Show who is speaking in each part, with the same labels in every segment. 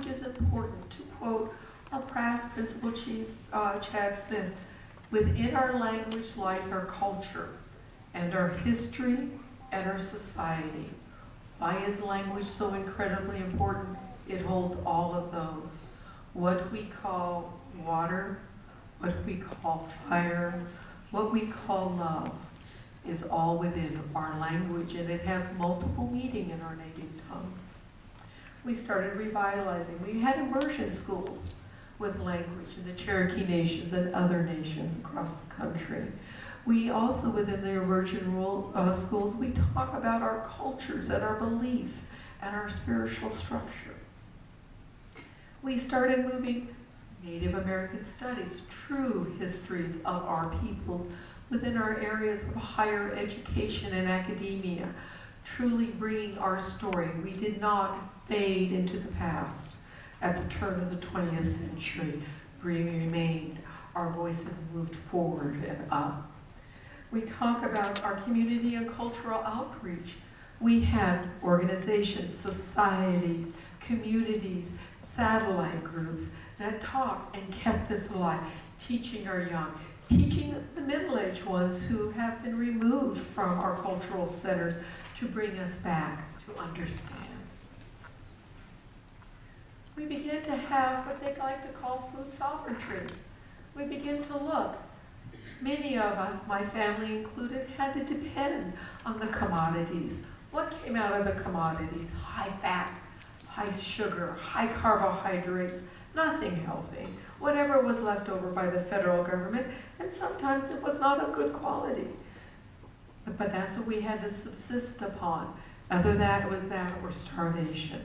Speaker 1: is important. To quote our past Principal Chief Chad Smith, within our language lies our culture and our history and our society. Why is language so incredibly important? It holds all of those. What we call water, what we call fire, what we call love is all within our language, and it has multiple meaning in our native tongues. We started revitalizing. We had immersion schools with language in the Cherokee nations and other nations across the country. We also, within the immersion schools, we talk about our cultures and our beliefs and our spiritual structure. We started moving Native American studies, true histories of our peoples within our areas of higher education and academia, truly bringing our story. We did not fade into the past at the turn of the 20th century. We remained. Our voices moved forward and up. We talk about our community and cultural outreach. We had organizations, societies, communities, satellite groups that talked and kept this alive, teaching our young, teaching the middle-aged ones who have been removed from our cultural centers to bring us back to understand. We began to have what they like to call food sovereignty. We begin to look. Many of us, my family included, had to depend on the commodities. What came out of the commodities? High fat, high sugar, high carbohydrates, nothing healthy. Whatever was left over by the federal government, and sometimes it was not of good quality. But that's what we had to subsist upon. Either that was that or starvation.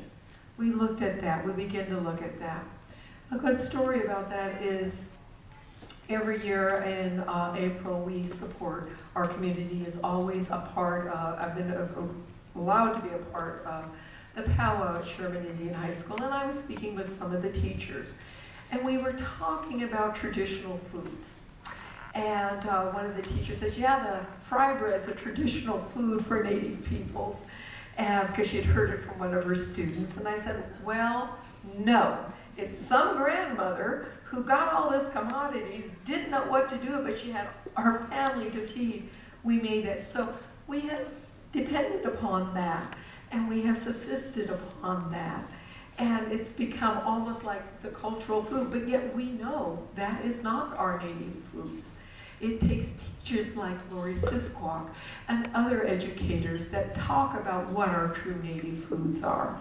Speaker 1: We looked at that. We began to look at that. A good story about that is every year in April we support, our community is always a part of, I've been allowed to be a part of the powwow at Sherman Indian High School, and I was speaking with some of the teachers. And we were talking about traditional foods. And one of the teachers says, yeah, the fry bread's a traditional food for Native peoples, because she'd heard it from one of her students. And I said, well, no. It's some grandmother who got all this commodities, didn't know what to do, but she had her family to feed. We made that. So we have depended upon that, and we have subsisted upon that. And it's become almost like the cultural food, but yet we know that is not our native foods. It takes teachers like Lori Sisquak and other educators that talk about what our true native foods are.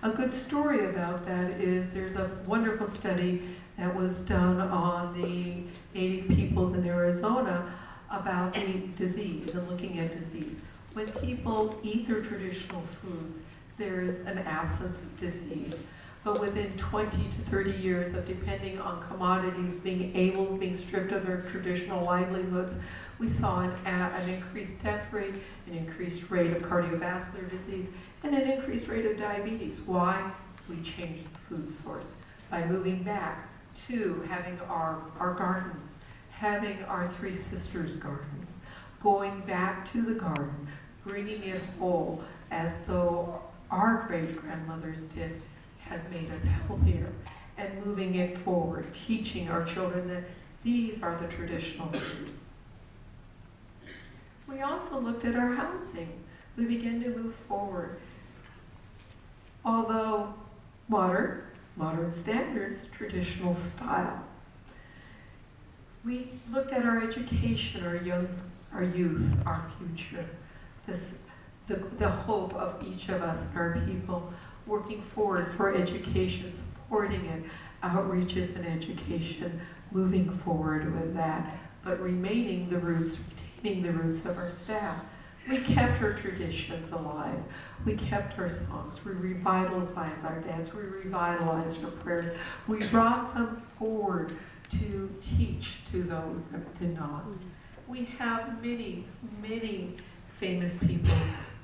Speaker 1: A good story about that is there's a wonderful study that was done on the native peoples in Arizona about the disease and looking at disease. When people eat their traditional foods, there is an absence of disease. But within 20 to 30 years of depending on commodities being stripped of their traditional livelihoods, we saw an increased death rate, an increased rate of cardiovascular disease, and an increased rate of diabetes. Why? We changed the food source by moving back to having our gardens, having our Three Sisters gardens, going back to the garden, bringing it whole as though our great-grandmothers did, has made us healthier, and moving it forward, teaching our children that these are the traditional foods. We also looked at our housing. We began to move forward. Although modern standards, traditional style. We looked at our education, our youth, our future, the hope of each of us and our people, working forward for education, supporting it, outreaches and education, moving forward with that, but retaining the roots of our staff. We kept our traditions alive. We kept our songs. We revitalized our dance. We revitalized our prayers. We brought them forward to teach to those that did not. We have many, many famous people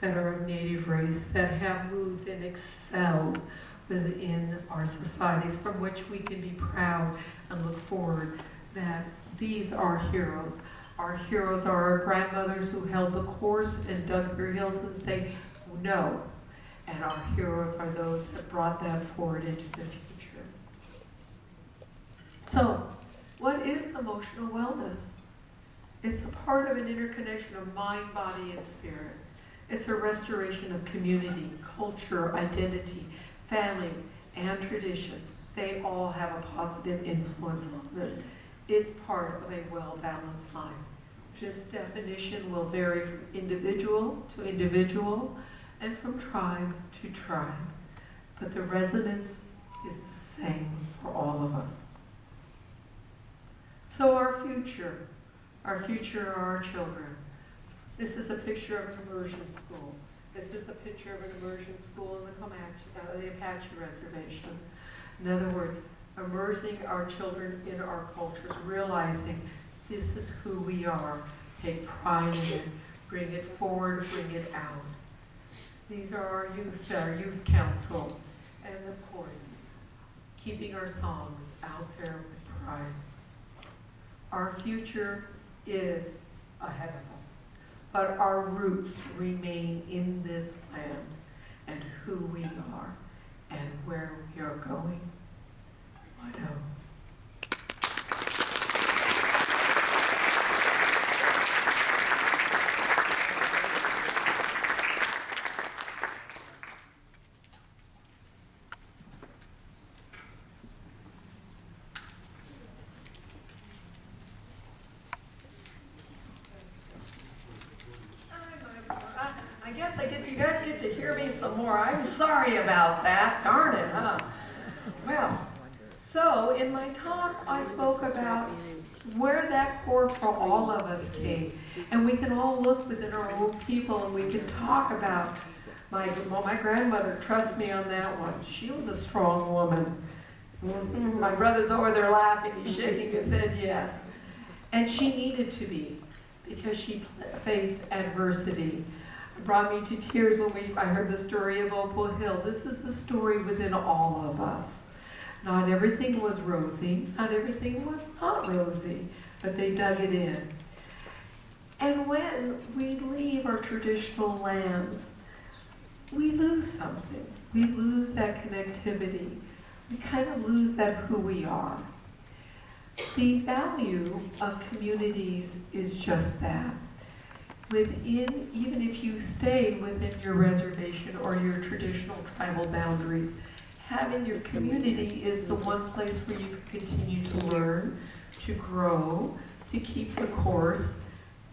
Speaker 1: that are of Native race that have moved and excelled within our societies, from which we can be proud and look forward that these are heroes. Our heroes are our grandmothers who held the course and dug their heels and say no, and our heroes are those that brought that forward into the future. So, what is emotional wellness? It's a part of an interconnection of mind, body, and spirit. It's a restoration of community, culture, identity, family, and traditions. They all have a positive influence on this. It's part of a well-balanced mind. This definition will vary from individual to individual and from tribe to tribe, but the resonance is the same for all of us. So our future are our children. This is a picture of an immersion school. This is a picture of an immersion school in the Apache Reservation. In other words, immersing our children in our cultures, realizing this is who we are, take pride in it, bring it forward, bring it out. These are our youth council, and of course, keeping our songs out there with pride. Our future is ahead of us, but our roots remain in this land and who we are and where we are going. I know. I guess you guys get to hear me some more. I'm sorry about that. Darn it, huh? Well, so in my talk, I spoke about where that core for all of us came. And we can all look within our own people and we can talk about my grandmother, trust me on that one. She was a strong woman. My brother's over there laughing. He's shaking his head, yes. And she needed to be because she faced adversity. It brought me to tears when I heard the story of Opal Hill. This is the story within all of us. Not everything was rosy, not everything was not rosy, but they dug it in. And when we leave our traditional lands, we lose something. We lose that connectivity. We kind of lose that who we are. The value of communities is just that. Even if you stay within your reservation or your traditional tribal boundaries, having your community is the one place where you can continue to learn, to grow, to keep the course,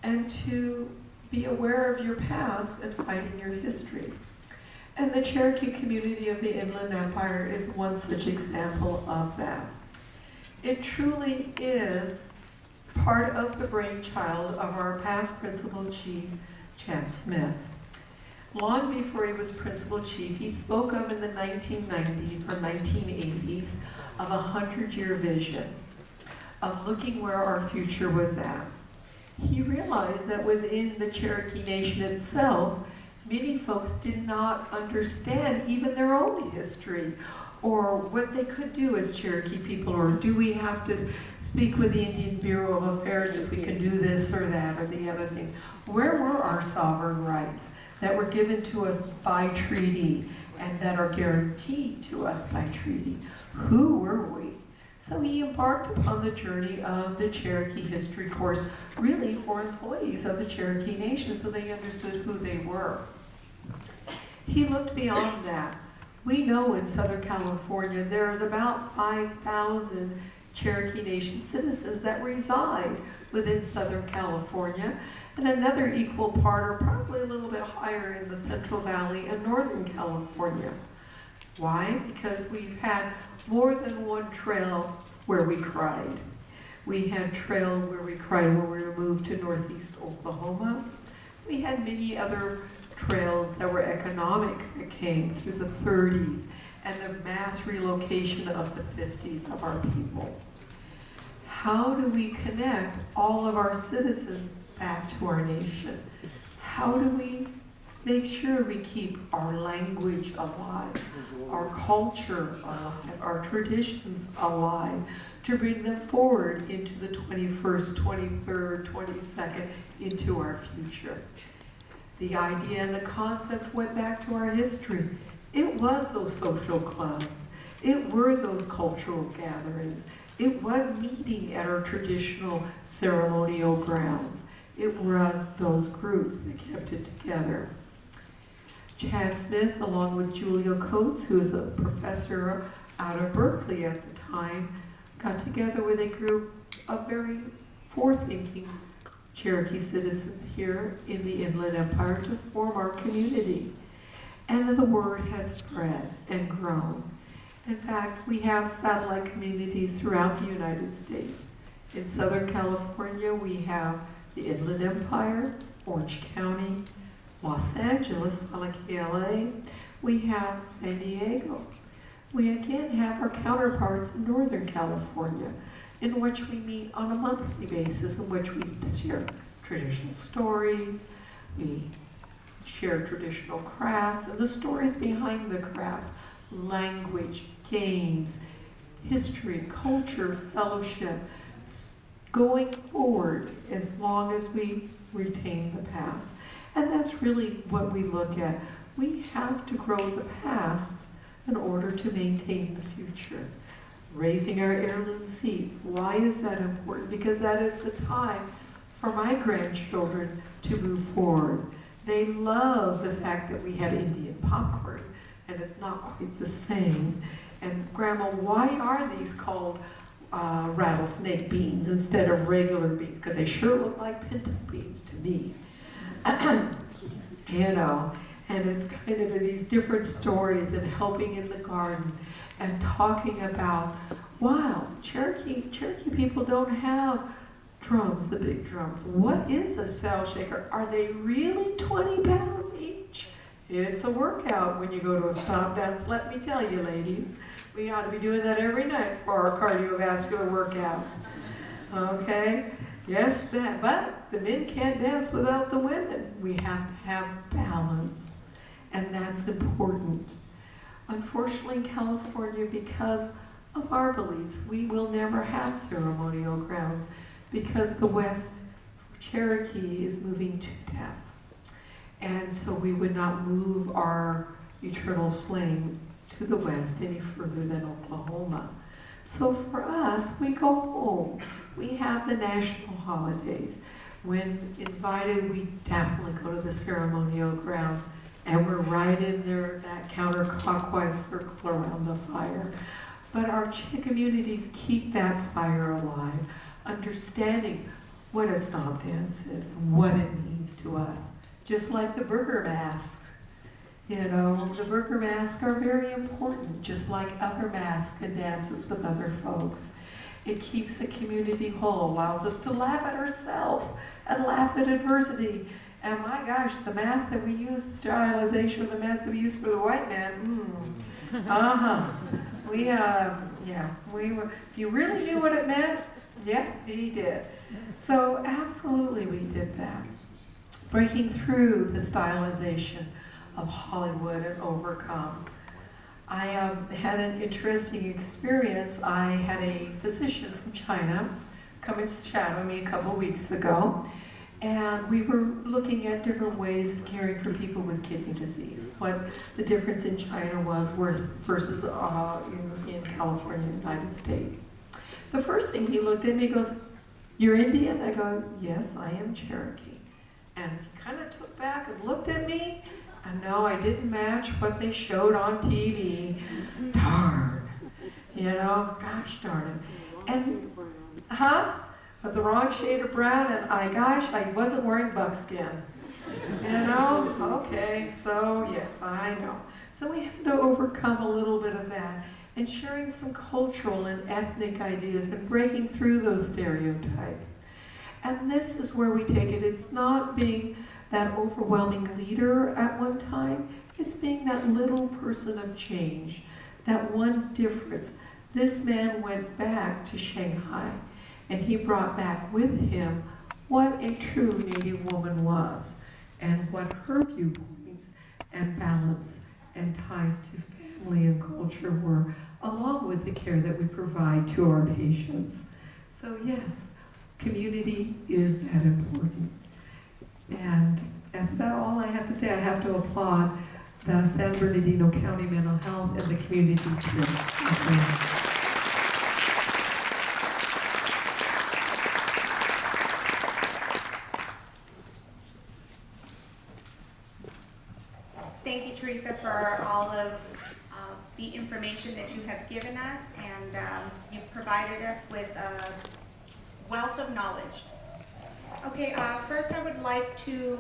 Speaker 1: and to be aware of your past and fighting your history. And the Cherokee community of the Inland Empire is one such example of that. It truly is part of the brainchild of our past principal chief, Champ Smith. Long before he was principal chief, he spoke of in the 1990s or 1980s of a 100-year vision of looking where our future was at. He realized that within the Cherokee Nation itself, many folks did not understand even their own history or what they could do as Cherokee people, or do we have to speak with the Indian Bureau of Affairs if we can do this or that or the other thing. Where were our sovereign rights that were given to us by treaty and that are guaranteed to us by treaty? Who were we? So he embarked upon the journey of the Cherokee history course, really for employees of the Cherokee Nation so they understood who they were. He looked beyond that. We know in Southern California there's about 5,000 Cherokee Nation citizens that reside within Southern California, and another equal part, or probably a little bit higher, in the Central Valley and Northern California. Why? Because we've had more than one trail where we cried. We had trail where we cried when we were moved to Northeast Oklahoma. We had many other trails that were economic that came through the 30s and the mass relocation of the 50s of our people. How do we connect all of our citizens back to our nation? How do we make sure we keep our language alive, our culture alive, our traditions alive, to bring them forward into the 21st, 23rd, 22nd, into our future? The idea and the concept went back to our history. It was those social clubs. It were those cultural gatherings. It was meeting at our traditional ceremonial grounds. It was those groups that kept it together. Chad Smith, along with Julia Coates, who is a professor out of Berkeley at the time, got together with a group of very forward-thinking Cherokee citizens here in the Inland Empire to form our community. And the word has spread and grown. In fact, we have satellite communities throughout the United States. In Southern California, we have the Inland Empire, Orange County, Los Angeles, like LA. We have San Diego. We again have our counterparts in Northern California, in which we meet on a monthly basis, in which we share traditional stories, we share traditional crafts, and the stories behind the crafts, language, games, history, culture, fellowship, going forward as long as we retain the past. And that's really what we look at. We have to grow the past in order to maintain the future. Raising our heirloom seeds. Why is that important? Because that is the time for my grandchildren to move forward. They love the fact that we have Indian popcorn, and it's not quite the same. And Grandma, why are these called rattlesnake beans instead of regular beans? Because they sure look like pinto beans to me. You know, and it's kind of these different stories and helping in the garden and talking about, wow, Cherokee people don't have drums, the big drums. What is a cell shaker? Are they really 20 pounds each? It's a workout when you go to a stomp dance, let me tell you, ladies. We ought to be doing that every night for our cardiovascular workout. Okay? Yes, that. But the men can't dance without the women. We have to have balance, and that's important. Unfortunately, in California, because of our beliefs, we will never have ceremonial grounds because the West Cherokee is moving to death. And so we would not move our eternal flame to the west any further than Oklahoma. So for us, we go home. We have the national holidays. When invited, we definitely go to the ceremonial grounds, and we're right in there, that counterclockwise circle around the fire. But our communities keep that fire alive, understanding what a stomp dance is and what it means to us. Just like the burger mask. You know, the burger masks are very important, just like other masks and dances with other folks. It keeps the community whole, allows us to laugh at ourselves and laugh at adversity. And my gosh, the mask that we use, the sterilization of the mask that we use for the white man, we were, if you really knew what it meant, yes, he did. So absolutely we did that. Breaking through the stylization of Hollywood and overcome. I had an interesting experience. I had a physician from China come and shadow me a couple weeks ago, and we were looking at different ways of caring for people with kidney disease, what the difference in China was versus in California, United States. The first thing he looked at me, he goes, "You're Indian?" I go, "Yes, I am Cherokee." And he kind of took back and looked at me. And no, I didn't match what they showed on TV. Darn. You know, gosh darn it. And, was the wrong shade of brown, and I wasn't wearing buckskin. You know, okay, so yes, I know. So we had to overcome a little bit of that, and sharing some cultural and ethnic ideas and breaking through those stereotypes. And this is where we take it. It's not being that overwhelming leader at one time. It's being that little person of change, that one difference. This man went back to Shanghai, and he brought back with him what a true Native woman was, and what her viewpoints and balance and ties to family and culture were, along with the care that we provide to our patients. So yes, community is that important. And That's about all I have to say. I have to applaud the San Bernardino County Mental Health and the communities here.
Speaker 2: Thank you, Teresa, for all of the information that you have given us, and you've provided us with a wealth of knowledge. Okay, first I would like to